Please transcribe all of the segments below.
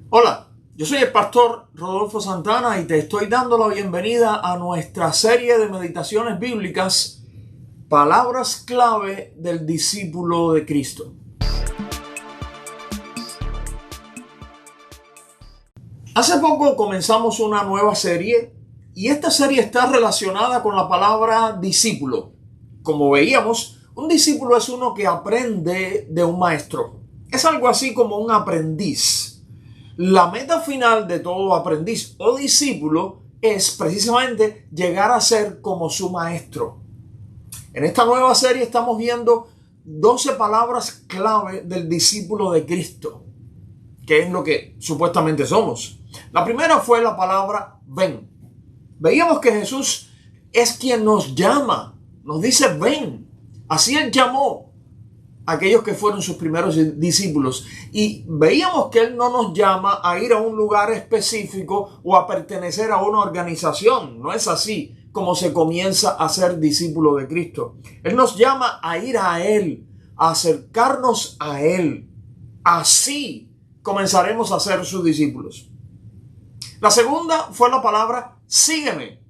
Hola, yo soy el pastor Rodolfo Santana y te estoy dando la bienvenida a nuestra serie de meditaciones bíblicas, Palabras clave del discípulo de Cristo. Hace poco comenzamos una nueva serie y esta serie está relacionada con la palabra discípulo. Como veíamos, un discípulo es uno que aprende de un maestro. Es algo así como un aprendiz. La meta final de todo aprendiz o discípulo es precisamente llegar a ser como su maestro. En esta nueva serie estamos viendo 12 palabras clave del discípulo de Cristo, que es lo que supuestamente somos. La primera fue la palabra ven. Veíamos que Jesús es quien nos llama, nos dice ven. Así Él llamó a aquellos que fueron sus primeros discípulos. Y veíamos que Él no nos llama a ir a un lugar específico o a pertenecer a una organización. No es así como se comienza a ser discípulo de Cristo. Él nos llama a ir a Él, a acercarnos a Él. Así comenzaremos a ser sus discípulos. La segunda fue la palabra sígueme.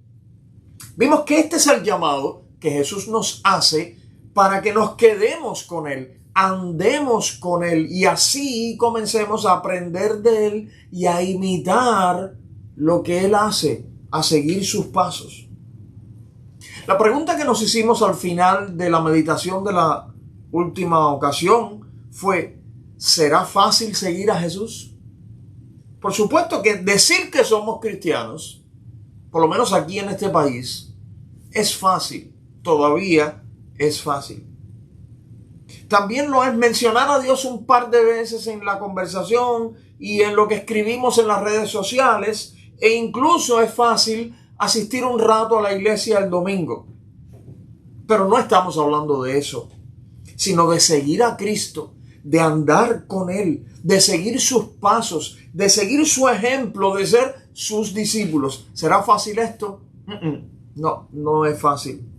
Vimos que este es el llamado que Jesús nos hace para que nos quedemos con Él, andemos con Él y así comencemos a aprender de Él y a imitar lo que Él hace, a seguir sus pasos. La pregunta que nos hicimos al final de la meditación de la última ocasión fue: ¿será fácil seguir a Jesús? Por supuesto que decir que somos cristianos, por lo menos aquí en este país, es fácil. Todavía es fácil. También lo es mencionar a Dios un par de veces en la conversación y en lo que escribimos en las redes sociales, e incluso es fácil asistir un rato a la iglesia el domingo. Pero no estamos hablando de eso, sino de seguir a Cristo, de andar con Él, de seguir sus pasos, de seguir su ejemplo, de ser sus discípulos. ¿Será fácil esto? No, no es fácil.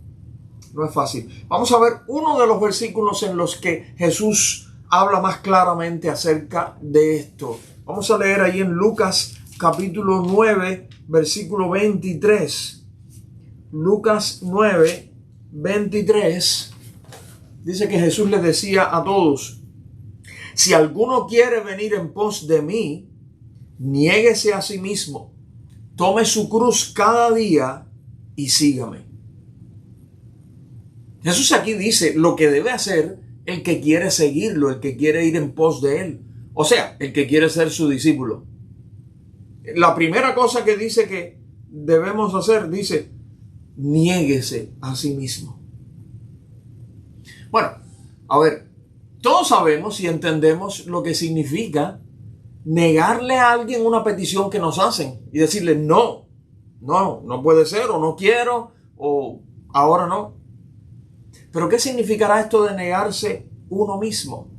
No es fácil. Vamos a ver uno de los versículos en los que Jesús habla más claramente acerca de esto. Vamos a leer ahí en Lucas capítulo 9, versículo 23. Lucas 9, 23. Dice que Jesús les decía a todos: si alguno quiere venir en pos de mí, niéguese a sí mismo, tome su cruz cada día y sígame. Jesús aquí dice lo que debe hacer el que quiere seguirlo, el que quiere ir en pos de Él. O sea, el que quiere ser su discípulo. La primera cosa que dice que debemos hacer, dice, niéguese a sí mismo. Bueno, a ver, todos sabemos y entendemos lo que significa negarle a alguien una petición que nos hacen y decirle no puede ser, o no quiero, o ahora no. Pero ¿qué significará esto de negarse uno mismo?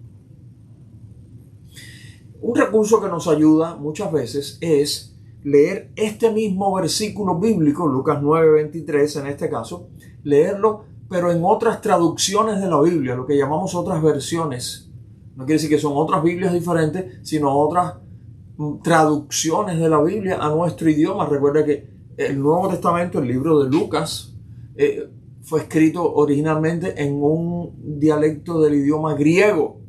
Un recurso que nos ayuda muchas veces es leer este mismo versículo bíblico, Lucas 9:23 en este caso, leerlo pero en otras traducciones de la Biblia, lo que llamamos otras versiones. No quiere decir que son otras Biblias diferentes, sino otras traducciones de la Biblia a nuestro idioma. Recuerda que el Nuevo Testamento, el libro de Lucas, fue escrito originalmente en un dialecto del idioma griego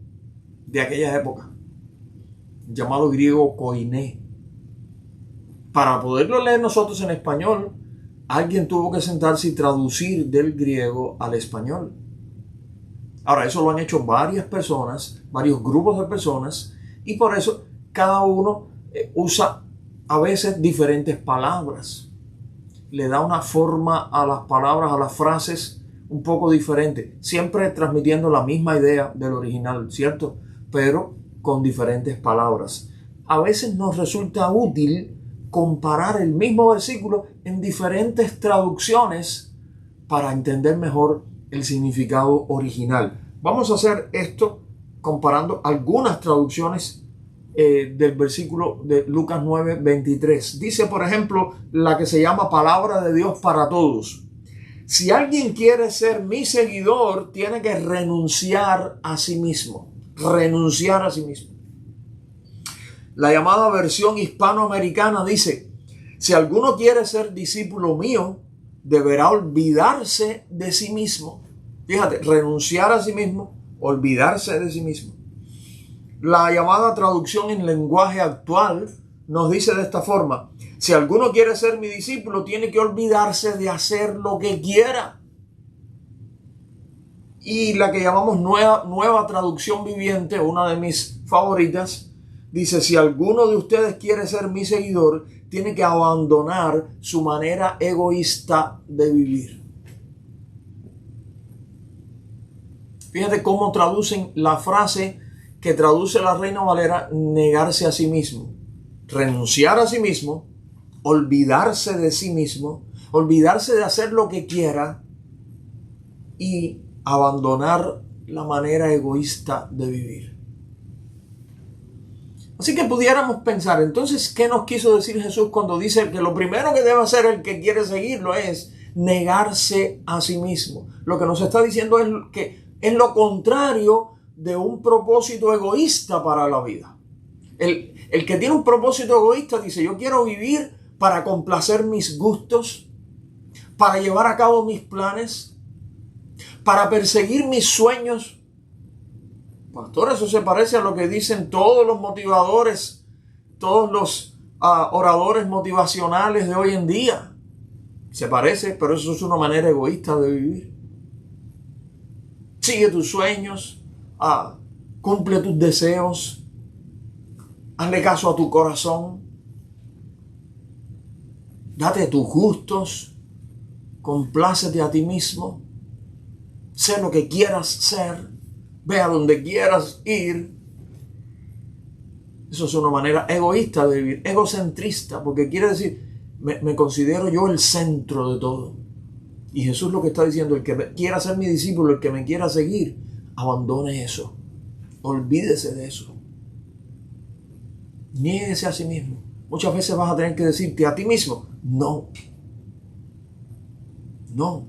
de aquella época, llamado griego koiné. Para poderlo leer nosotros en español, alguien tuvo que sentarse y traducir del griego al español. Ahora, eso lo han hecho varias personas, varios grupos de personas, y por eso cada uno usa a veces diferentes palabras. Le da una forma a las palabras, a las frases un poco diferente, siempre transmitiendo la misma idea del original, ¿cierto? Pero con diferentes palabras. A veces nos resulta útil comparar el mismo versículo en diferentes traducciones para entender mejor el significado original. Vamos a hacer esto comparando algunas traducciones del versículo de Lucas 9:23. Dice, por ejemplo, la que se llama Palabra de Dios para Todos: si alguien quiere ser mi seguidor, tiene que renunciar a sí mismo. Renunciar a sí mismo. La llamada versión hispanoamericana dice: si alguno quiere ser discípulo mío, deberá olvidarse de sí mismo. Fíjate, renunciar a sí mismo, olvidarse de sí mismo. La llamada traducción en lenguaje actual nos dice de esta forma: si alguno quiere ser mi discípulo, tiene que olvidarse de hacer lo que quiera. Y la que llamamos nueva traducción viviente, una de mis favoritas, dice: si alguno de ustedes quiere ser mi seguidor, tiene que abandonar su manera egoísta de vivir. Fíjate cómo traducen la frase que traduce la Reina Valera: negarse a sí mismo, renunciar a sí mismo, olvidarse de sí mismo, olvidarse de hacer lo que quiera y abandonar la manera egoísta de vivir. Así que pudiéramos pensar, entonces, ¿qué nos quiso decir Jesús cuando dice que lo primero que debe hacer el que quiere seguirlo es negarse a sí mismo? Lo que nos está diciendo es que es lo contrario de un propósito egoísta para la vida. El que tiene un propósito egoísta dice: yo quiero vivir para complacer mis gustos, para llevar a cabo mis planes, para perseguir mis sueños. Pastor, eso se parece a lo que dicen todos los motivadores, todos los oradores motivacionales de hoy en día. Se parece, pero eso es una manera egoísta de vivir. Sigue tus sueños, cumple tus deseos, hazle caso a tu corazón, date tus gustos, complácete a ti mismo, sé lo que quieras ser, ve a donde quieras ir. Eso es una manera egoísta de vivir, egocentrista, porque quiere decir, me considero yo el centro de todo. Y Jesús lo que está diciendo: el que quiera ser mi discípulo, el que me quiera seguir, abandone eso, olvídese de eso, niéguese a sí mismo. Muchas veces vas a tener que decirte a ti mismo: no, no.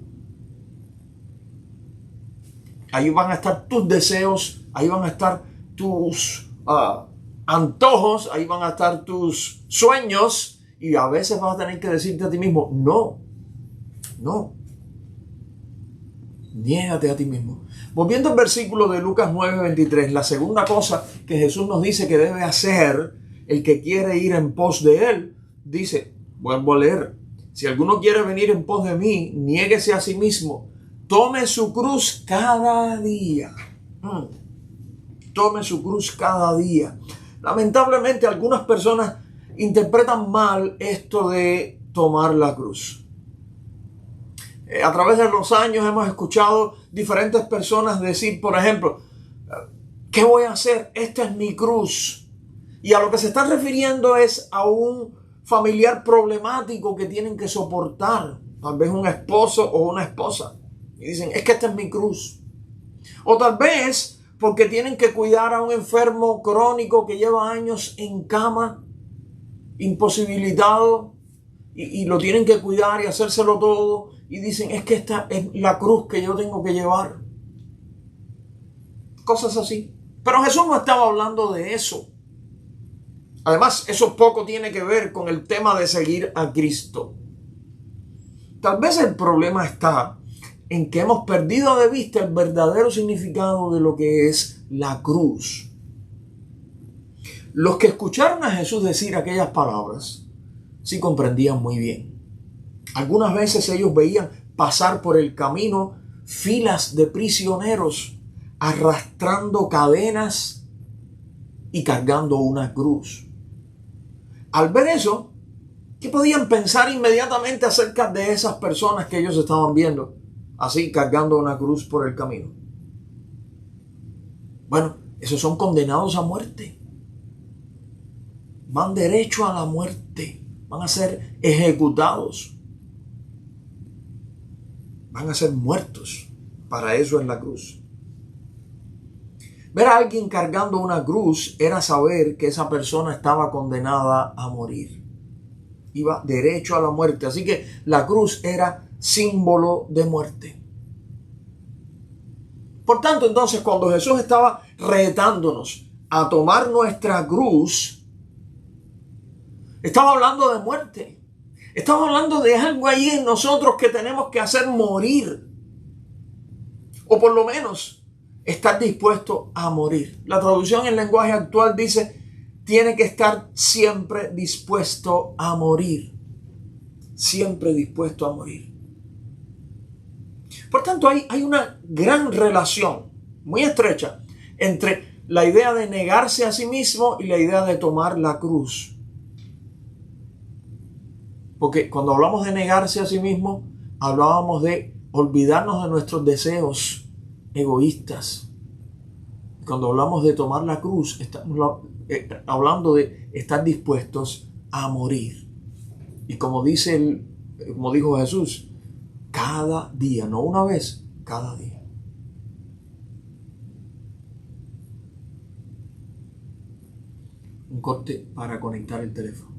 Ahí van a estar tus deseos, ahí van a estar tus antojos, ahí van a estar tus sueños, y a veces vas a tener que decirte a ti mismo: no, no. Niégate a ti mismo. Volviendo al versículo de Lucas 9:23, la segunda cosa que Jesús nos dice que debe hacer el que quiere ir en pos de él, dice, vuelvo a leer: si alguno quiere venir en pos de mí, niéguese a sí mismo, tome su cruz cada día. Tome su cruz cada día. Lamentablemente algunas personas interpretan mal esto de tomar la cruz. A través de los años hemos escuchado diferentes personas decir, por ejemplo: ¿qué voy a hacer? Esta es mi cruz. Y a lo que se están refiriendo es a un familiar problemático que tienen que soportar. Tal vez un esposo o una esposa. Y dicen: es que esta es mi cruz. O tal vez porque tienen que cuidar a un enfermo crónico que lleva años en cama, imposibilitado, y lo tienen que cuidar y hacérselo todo. Y dicen: es que esta es la cruz que yo tengo que llevar. Cosas así. Pero Jesús no estaba hablando de eso. Además, eso poco tiene que ver con el tema de seguir a Cristo. Tal vez el problema está en que hemos perdido de vista el verdadero significado de lo que es la cruz. Los que escucharon a Jesús decir aquellas palabras sí comprendían muy bien. Algunas veces ellos veían pasar por el camino filas de prisioneros arrastrando cadenas y cargando una cruz. Al ver eso, ¿qué podían pensar inmediatamente acerca de esas personas que ellos estaban viendo así cargando una cruz por el camino? Bueno, esos son condenados a muerte. Van derecho a la muerte. Van a ser ejecutados. Van a ser muertos. Para eso es la cruz. Ver a alguien cargando una cruz era saber que esa persona estaba condenada a morir. Iba derecho a la muerte. Así que la cruz era símbolo de muerte. Por tanto, entonces, cuando Jesús estaba retándonos a tomar nuestra cruz, Estaba hablando de muerte. Estaba hablando de algo ahí en nosotros que tenemos que hacer morir. O por lo menos estar dispuesto a morir. La traducción en lenguaje actual dice, tiene que estar siempre dispuesto a morir. Siempre dispuesto a morir. Por tanto, hay una gran relación, muy estrecha, entre la idea de negarse a sí mismo y la idea de tomar la cruz. Porque cuando hablamos de negarse a sí mismo, hablábamos de olvidarnos de nuestros deseos egoístas. Cuando hablamos de tomar la cruz, estamos hablando de estar dispuestos a morir. Y como dijo Jesús, cada día, no una vez, cada día. Un corte para conectar el teléfono.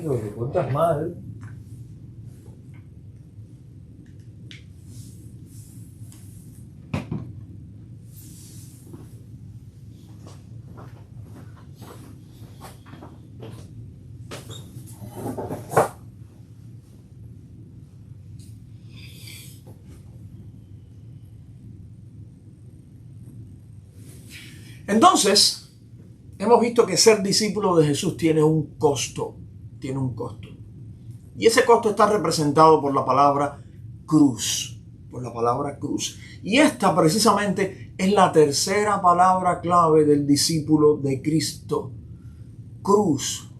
Lo que cuentas mal. Entonces, hemos visto que ser discípulo de Jesús tiene un costo. Tiene un costo. Y ese costo está representado por la palabra cruz. Por la palabra cruz. Y esta precisamente es la tercera palabra clave del discípulo de Cristo. Cruz.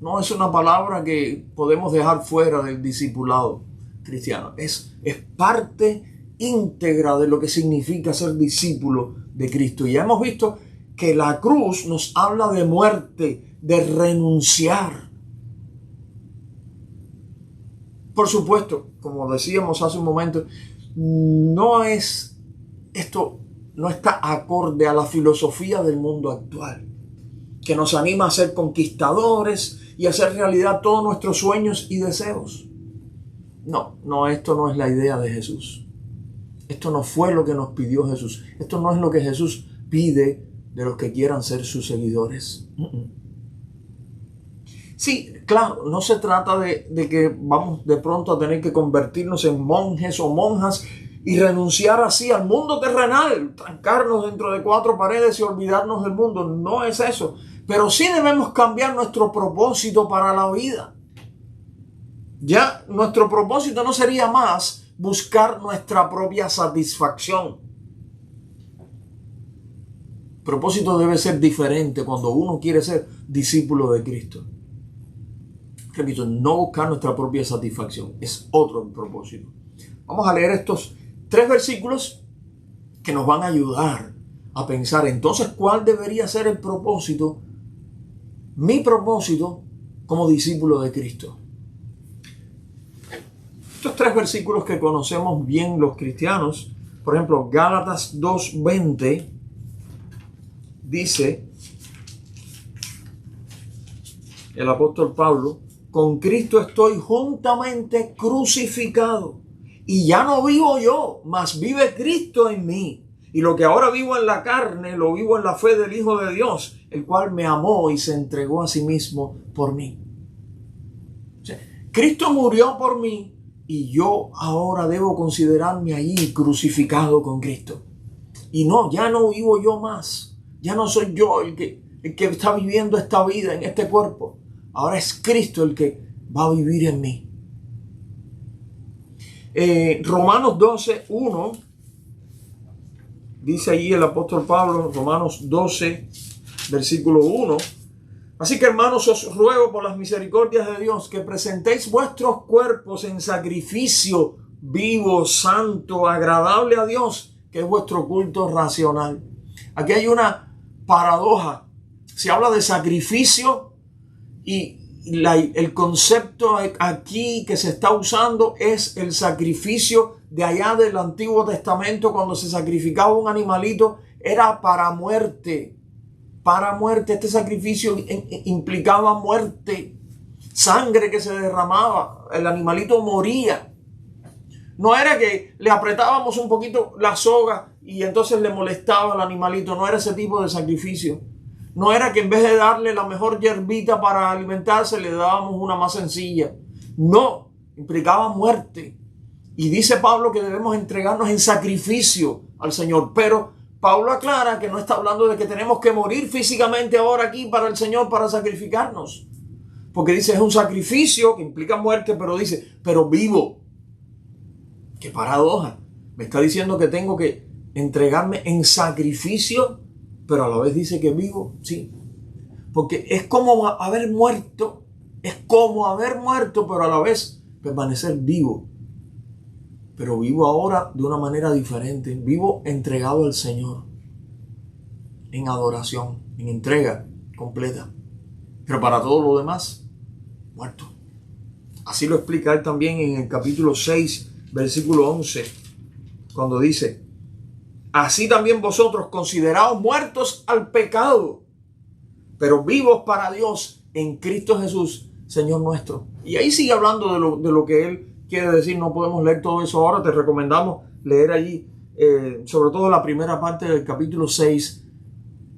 No es una palabra que podemos dejar fuera del discipulado cristiano. Es parte íntegra de lo que significa ser discípulo de Cristo. Y ya hemos visto que la cruz nos habla de muerte, de renunciar. Por supuesto, como decíamos hace un momento, esto no está acorde a la filosofía del mundo actual, que nos anima a ser conquistadores y a hacer realidad todos nuestros sueños y deseos. No, esto no es la idea de Jesús. Esto no fue lo que nos pidió Jesús. Esto no es lo que Jesús pide de los que quieran ser sus seguidores. Sí, claro, no se trata de que vamos de pronto a tener que convertirnos en monjes o monjas y renunciar así al mundo terrenal, trancarnos dentro de 4 paredes y olvidarnos del mundo. No es eso. Pero sí debemos cambiar nuestro propósito para la vida. Ya nuestro propósito no sería más buscar nuestra propia satisfacción. El propósito debe ser diferente cuando uno quiere ser discípulo de Cristo. Repito, no buscar nuestra propia satisfacción, es otro propósito. Vamos a leer estos 3 versículos que nos van a ayudar a pensar entonces cuál debería ser el propósito, mi propósito como discípulo de Cristo. Estos 3 versículos que conocemos bien los cristianos, por ejemplo, Gálatas 2:20 dice el apóstol Pablo: con Cristo estoy juntamente crucificado, y ya no vivo yo, mas vive Cristo en mí. Y lo que ahora vivo en la carne, lo vivo en la fe del Hijo de Dios, el cual me amó y se entregó a sí mismo por mí. O sea, Cristo murió por mí y yo ahora debo considerarme allí crucificado con Cristo. Y ya no vivo yo más. Ya no soy yo el que está viviendo esta vida en este cuerpo. Ahora es Cristo el que va a vivir en mí. Romanos 12:1 Dice allí el apóstol Pablo en Romanos 12, versículo 1. Así que, hermanos, os ruego por las misericordias de Dios que presentéis vuestros cuerpos en sacrificio vivo, santo, agradable a Dios, que es vuestro culto racional. Aquí hay una paradoja. Se habla de sacrificio y el concepto aquí que se está usando es el sacrificio de allá del Antiguo Testamento. Cuando se sacrificaba un animalito era para muerte. Para muerte. Este sacrificio implicaba muerte. Sangre que se derramaba. El animalito moría. No era que le apretábamos un poquito la soga y entonces le molestaba al animalito. No era ese tipo de sacrificio. No era que en vez de darle la mejor hierbita para alimentarse, le dábamos una más sencilla. No, implicaba muerte. Y dice Pablo que debemos entregarnos en sacrificio al Señor. Pero Pablo aclara que no está hablando de que tenemos que morir físicamente ahora aquí para el Señor, para sacrificarnos. Porque dice, es un sacrificio que implica muerte, pero dice, pero vivo. ¡Qué paradoja! Me está diciendo que tengo que entregarme en sacrificio, pero a la vez dice que vivo. Sí. Porque es como haber muerto. Es como haber muerto, pero a la vez permanecer vivo. Pero vivo ahora de una manera diferente. Vivo entregado al Señor. En adoración, en entrega completa. Pero para todo lo demás, muerto. Así lo explica él también en el capítulo 6, versículo 11, cuando dice, así también vosotros consideraos muertos al pecado, pero vivos para Dios en Cristo Jesús, Señor nuestro. Y ahí sigue hablando de lo que él quiere decir. No podemos leer todo eso ahora. Te recomendamos leer allí, sobre todo la primera parte del capítulo 6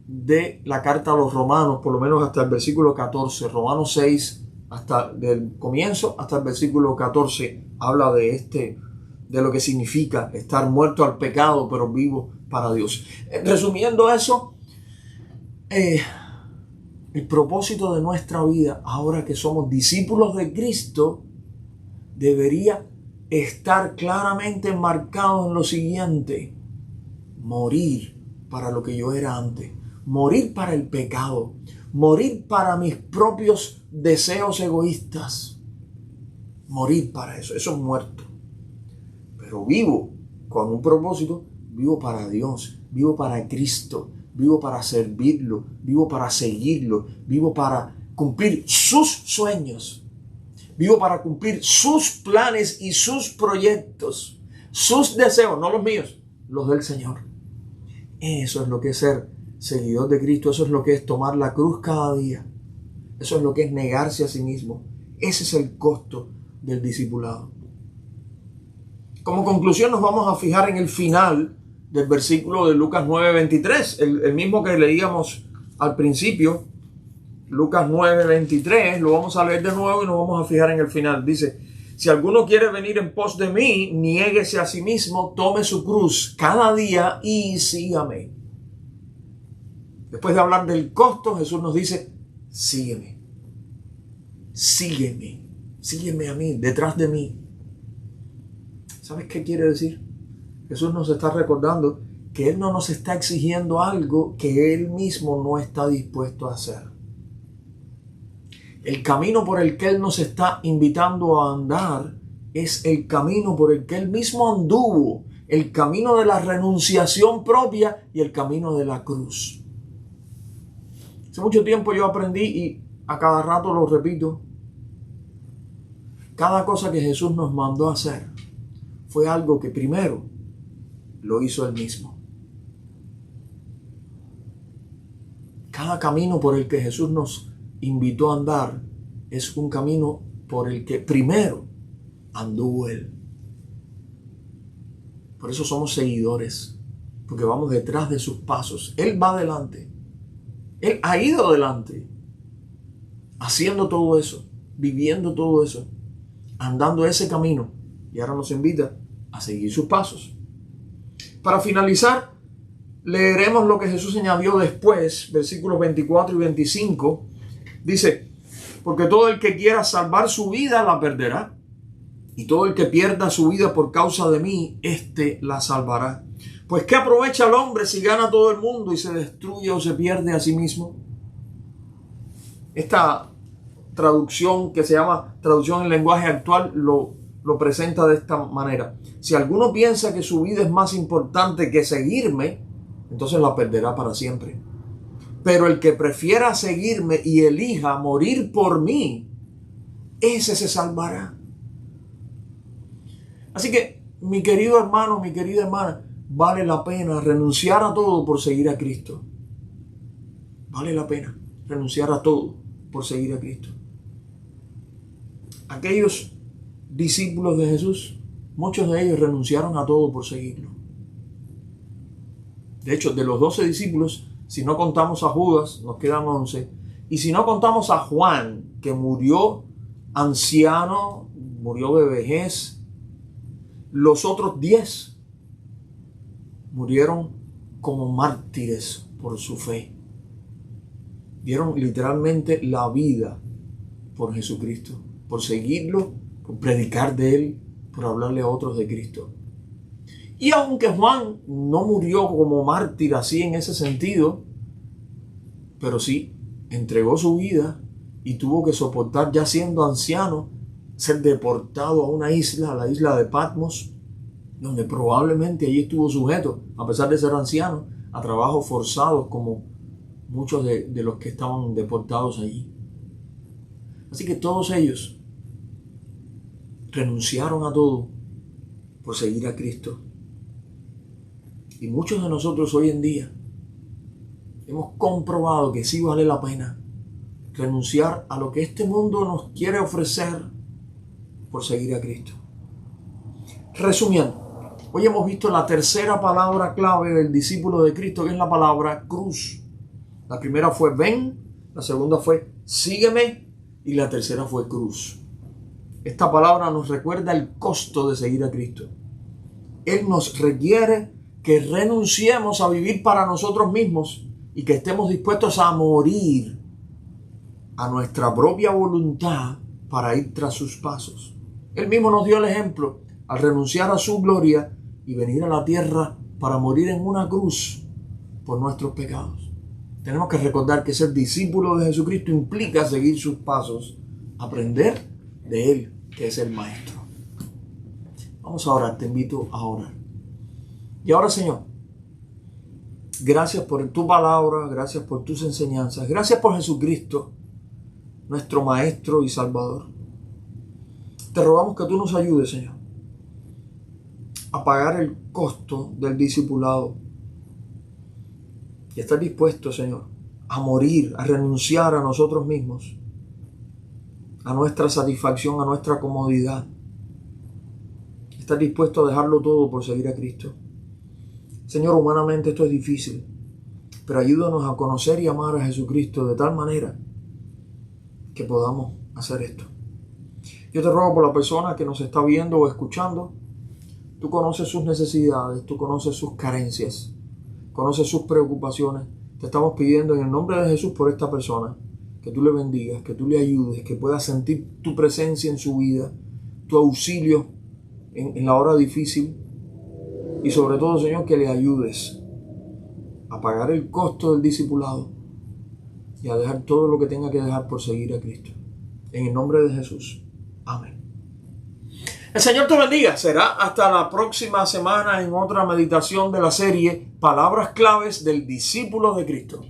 de la carta a los Romanos, por lo menos hasta el versículo 14. Romanos 6, hasta del comienzo hasta el versículo 14, habla de lo que significa estar muerto al pecado, pero vivo para Dios. Resumiendo eso, el propósito de nuestra vida, ahora que somos discípulos de Cristo, debería estar claramente marcado en lo siguiente: morir para lo que yo era antes, morir para el pecado, morir para mis propios deseos egoístas, morir para eso es muerto. Pero vivo con un propósito, vivo para Dios, vivo para Cristo, vivo para servirlo, vivo para seguirlo, vivo para cumplir sus sueños, vivo para cumplir sus planes y sus proyectos, sus deseos, no los míos, los del Señor. Eso es lo que es ser seguidor de Cristo. Eso es lo que es tomar la cruz cada día. Eso es lo que es negarse a sí mismo. Ese es el costo del discipulado. Como conclusión, nos vamos a fijar en el final del versículo de Lucas 9:23, el mismo que leíamos al principio. Lucas 9:23, lo vamos a leer de nuevo y nos vamos a fijar en el final. Dice, si alguno quiere venir en pos de mí, niéguese a sí mismo, tome su cruz cada día y sígame. Después de hablar del costo, Jesús nos dice, sígueme, sígueme, sígueme a mí, detrás de mí. ¿Sabes qué quiere decir? Jesús nos está recordando que Él no nos está exigiendo algo que Él mismo no está dispuesto a hacer. El camino por el que Él nos está invitando a andar es el camino por el que Él mismo anduvo, el camino de la renunciación propia y el camino de la cruz. Hace mucho tiempo yo aprendí, y a cada rato lo repito, cada cosa que Jesús nos mandó a hacer fue algo que primero lo hizo Él mismo. Cada camino por el que Jesús nos invitó a andar es un camino por el que primero anduvo Él. Por eso somos seguidores, porque vamos detrás de sus pasos. Él va adelante. Él ha ido adelante, haciendo todo eso, viviendo todo eso, andando ese camino, y ahora nos invita a seguir sus pasos. Para finalizar, leeremos lo que Jesús añadió después, versículos 24 y 25. Dice, porque todo el que quiera salvar su vida la perderá, y todo el que pierda su vida por causa de mí, éste la salvará. Pues ¿qué aprovecha el hombre si gana todo el mundo y se destruye o se pierde a sí mismo? Esta traducción que se llama traducción en lenguaje actual lo presenta de esta manera. Si alguno piensa que su vida es más importante que seguirme, entonces la perderá para siempre. Pero el que prefiera seguirme y elija morir por mí, ese se salvará. Así que, mi querido hermano, mi querida hermana, vale la pena renunciar a todo por seguir a Cristo. Vale la pena renunciar a todo por seguir a Cristo. Aquellos discípulos de Jesús, muchos de ellos renunciaron a todo por seguirlo. De hecho, de los 12 discípulos, si no contamos a Judas, nos quedan 11. Y si no contamos a Juan, que murió anciano, murió de vejez, los otros 10 murieron como mártires por su fe. Dieron literalmente la vida por Jesucristo, por seguirlo, por predicar de Él, por hablarle a otros de Cristo. Y aunque Juan no murió como mártir así en ese sentido, pero sí entregó su vida y tuvo que soportar, ya siendo anciano, ser deportado a una isla, a la isla de Patmos, donde probablemente allí estuvo sujeto, a pesar de ser anciano, a trabajos forzados como muchos de los que estaban deportados allí. Así que todos ellos renunciaron a todo por seguir a Cristo. Y muchos de nosotros hoy en día hemos comprobado que sí vale la pena renunciar a lo que este mundo nos quiere ofrecer por seguir a Cristo. Resumiendo, hoy hemos visto la tercera palabra clave del discípulo de Cristo, que es la palabra cruz. La primera fue ven, la segunda fue sígueme y la tercera fue cruz. Esta palabra nos recuerda el costo de seguir a Cristo. Él nos requiere que renunciemos a vivir para nosotros mismos y que estemos dispuestos a morir a nuestra propia voluntad para ir tras sus pasos. Él mismo nos dio el ejemplo al renunciar a su gloria y venir a la tierra para morir en una cruz por nuestros pecados. Tenemos que recordar que ser discípulo de Jesucristo implica seguir sus pasos, aprender de Él, que es el Maestro. Vamos a orar, te invito a orar. Y ahora, Señor, gracias por tu palabra, gracias por tus enseñanzas, gracias por Jesucristo, nuestro Maestro y Salvador. Te rogamos que tú nos ayudes, Señor, a pagar el costo del discipulado y estar dispuesto, Señor, a morir, a renunciar a nosotros mismos, a nuestra satisfacción, a nuestra comodidad. Estar dispuesto a dejarlo todo por seguir a Cristo. Señor, humanamente esto es difícil, pero ayúdanos a conocer y amar a Jesucristo de tal manera que podamos hacer esto. Yo te ruego por la persona que nos está viendo o escuchando. Tú conoces sus necesidades, tú conoces sus carencias, conoces sus preocupaciones. Te estamos pidiendo en el nombre de Jesús por esta persona, que tú le bendigas, que tú le ayudes, que pueda sentir tu presencia en su vida, tu auxilio en la hora difícil. Y sobre todo, Señor, que le ayudes a pagar el costo del discipulado y a dejar todo lo que tenga que dejar por seguir a Cristo. En el nombre de Jesús. Amén. El Señor te bendiga. Será hasta la próxima semana en otra meditación de la serie Palabras Claves del Discípulo de Cristo.